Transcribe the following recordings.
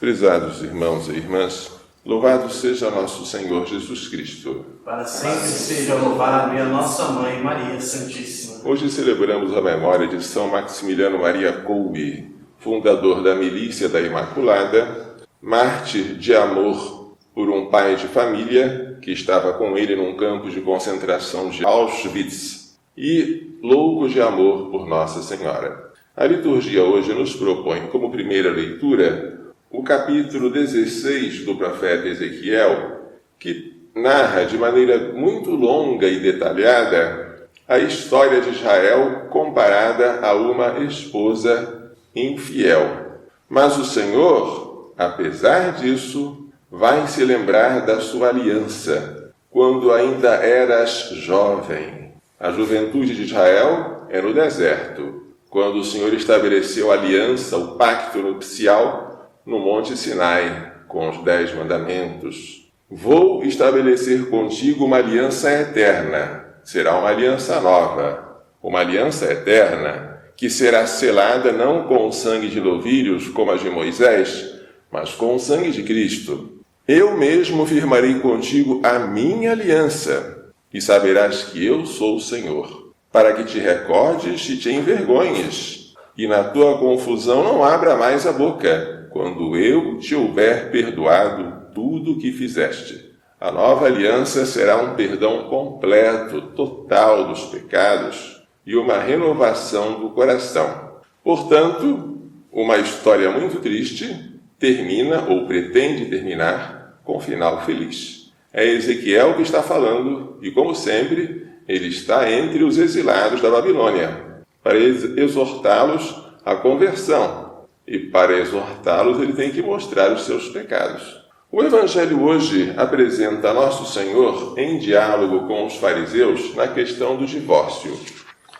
Prezados irmãos e irmãs, louvado seja nosso Senhor Jesus Cristo. Para sempre seja louvado e a nossa Mãe Maria Santíssima. Hoje celebramos a memória de São Maximiliano Maria Kolbe, fundador da Milícia da Imaculada, mártir de amor por um pai de família que estava com ele num campo de concentração de Auschwitz e louco de amor por Nossa Senhora. A liturgia hoje nos propõe como primeira leitura o capítulo 16 do profeta Ezequiel, que narra de maneira muito longa e detalhada a história de Israel comparada a uma esposa infiel. Mas o Senhor, apesar disso, vai se lembrar da sua aliança, quando ainda eras jovem. A juventude de Israel é no deserto, quando o Senhor estabeleceu a aliança, o pacto nupcial, no Monte Sinai, com os 10 mandamentos. Vou estabelecer contigo uma aliança eterna. Será uma aliança nova, uma aliança eterna, que será selada não com o sangue de novilhos, como a de Moisés, mas com o sangue de Cristo. Eu mesmo firmarei contigo a minha aliança, e saberás que eu sou o Senhor, para que te recordes e te envergonhes, e na tua confusão não abra mais a boca, quando eu te houver perdoado tudo o que fizeste. A nova aliança será um perdão completo, total dos pecados e uma renovação do coração. Portanto, uma história muito triste termina ou pretende terminar com um final feliz. É Ezequiel que está falando e, como sempre, ele está entre os exilados da Babilônia para exortá-los à conversão. E para exortá-los, ele tem que mostrar os seus pecados. O Evangelho hoje apresenta Nosso Senhor em diálogo com os fariseus na questão do divórcio.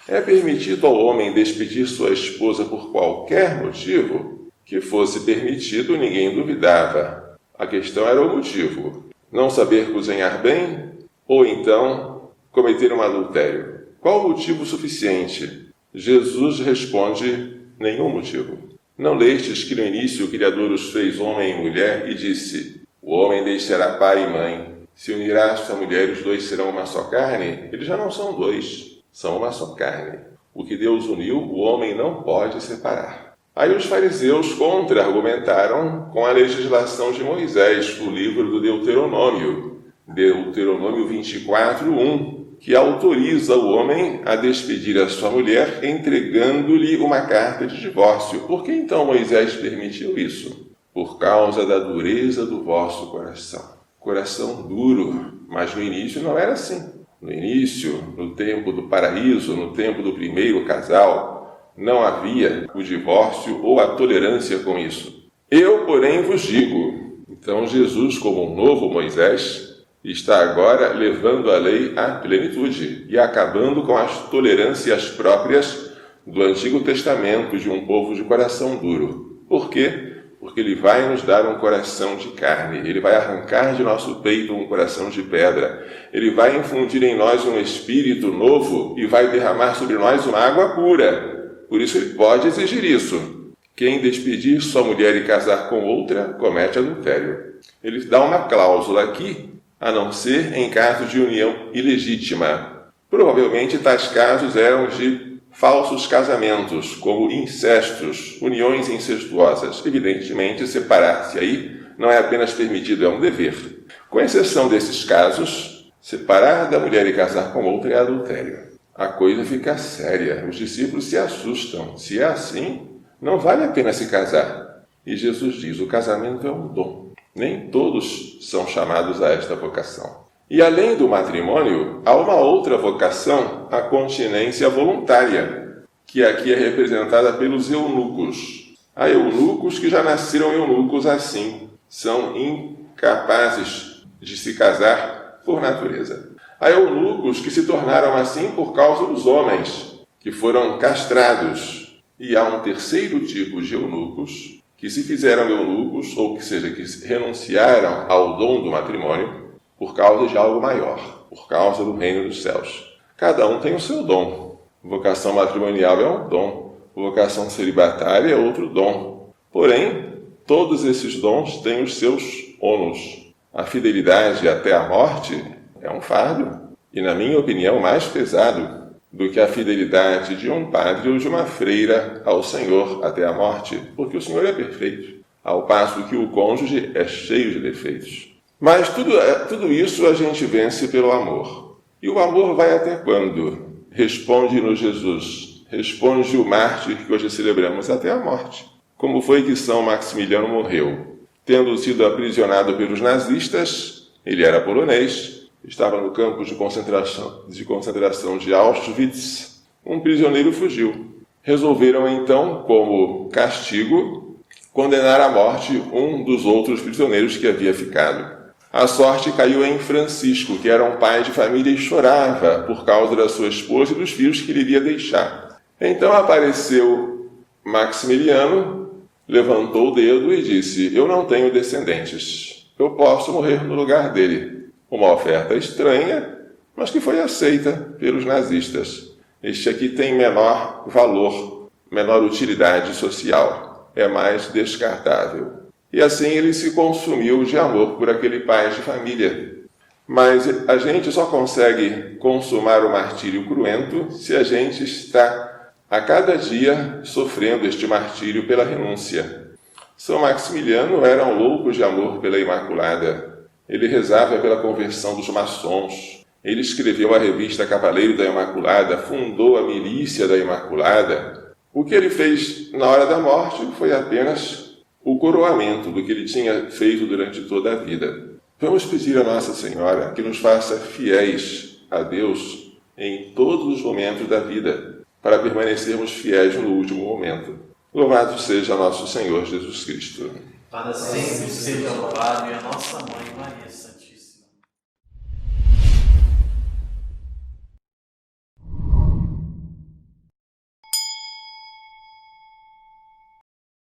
É permitido ao homem despedir sua esposa por qualquer motivo? Que fosse permitido, ninguém duvidava. A questão era o motivo. Não saber cozinhar bem? Ou então cometer um adultério? Qual o motivo suficiente? Jesus responde: nenhum motivo. Não lestes que no início o Criador os fez homem e mulher e disse: o homem deixará pai e mãe, se unirá a sua mulher e os dois serão uma só carne? Eles já não são dois, são uma só carne. O que Deus uniu, o homem não pode separar. Aí os fariseus contra-argumentaram com a legislação de Moisés, o livro do Deuteronômio 24:1, que autoriza o homem a despedir a sua mulher entregando-lhe uma carta de divórcio. Por que então Moisés permitiu isso? Por causa da dureza do vosso coração. Coração duro, mas no início não era assim. No início, no tempo do paraíso, no tempo do primeiro casal, não havia o divórcio ou a tolerância com isso. Eu, porém, vos digo. Então Jesus, como um novo Moisés, está agora levando a lei à plenitude e acabando com as tolerâncias próprias do Antigo Testamento de um povo de coração duro. Por quê? Porque ele vai nos dar um coração de carne, ele vai arrancar de nosso peito um coração de pedra, ele vai infundir em nós um espírito novo e vai derramar sobre nós uma água pura. Por isso ele pode exigir isso. Quem despedir sua mulher e casar com outra, comete adultério. Ele dá uma cláusula aqui, a não ser em caso de união ilegítima. Provavelmente tais casos eram de falsos casamentos, como incestos, uniões incestuosas. Evidentemente, separar-se aí não é apenas permitido, é um dever. Com exceção desses casos, separar da mulher e casar com outra é adultério. A coisa fica séria, os discípulos se assustam. Se é assim, não vale a pena se casar. E Jesus diz: o casamento é um dom. Nem todos são chamados a esta vocação. E além do matrimônio, há uma outra vocação, a continência voluntária, que aqui é representada pelos eunucos. Há eunucos que já nasceram eunucos assim, são incapazes de se casar por natureza. Há eunucos que se tornaram assim por causa dos homens, que foram castrados. E há um terceiro tipo de eunucos, que se fizeram eunucos, ou que seja, que renunciaram ao dom do matrimônio, por causa de algo maior, por causa do reino dos céus. Cada um tem o seu dom. Vocação matrimonial é um dom, vocação celibatária é outro dom. Porém, todos esses dons têm os seus ônus. A fidelidade até a morte é um fardo, e na minha opinião mais pesado do que a fidelidade de um padre ou de uma freira ao Senhor até a morte, porque o Senhor é perfeito, ao passo que o cônjuge é cheio de defeitos. Mas tudo isso a gente vence pelo amor. E o amor vai até quando? Responde-nos Jesus. Responde o mártir que hoje celebramos até a morte. Como foi que São Maximiliano morreu? Tendo sido aprisionado pelos nazistas, ele era polonês, estava no campo de concentração de Auschwitz, um prisioneiro fugiu. Resolveram então, como castigo, condenar à morte um dos outros prisioneiros que havia ficado. A sorte caiu em Francisco, que era um pai de família e chorava por causa da sua esposa e dos filhos que ele iria deixar. Então apareceu Maximiliano, levantou o dedo e disse: eu não tenho descendentes, eu posso morrer no lugar dele. Uma oferta estranha, mas que foi aceita pelos nazistas. Este aqui tem menor valor, menor utilidade social, é mais descartável. E assim ele se consumiu de amor por aquele pai de família. Mas a gente só consegue consumar o martírio cruento se a gente está a cada dia sofrendo este martírio pela renúncia. São Maximiliano era um louco de amor pela Imaculada. Ele rezava pela conversão dos maçons. Ele escreveu a revista Cavaleiro da Imaculada, fundou a milícia da Imaculada. O que ele fez na hora da morte foi apenas o coroamento do que ele tinha feito durante toda a vida. Vamos pedir a Nossa Senhora que nos faça fiéis a Deus em todos os momentos da vida, para permanecermos fiéis no último momento. Louvado seja nosso Senhor Jesus Cristo. Para sempre seja louvado e a nossa Mãe Maria Santíssima.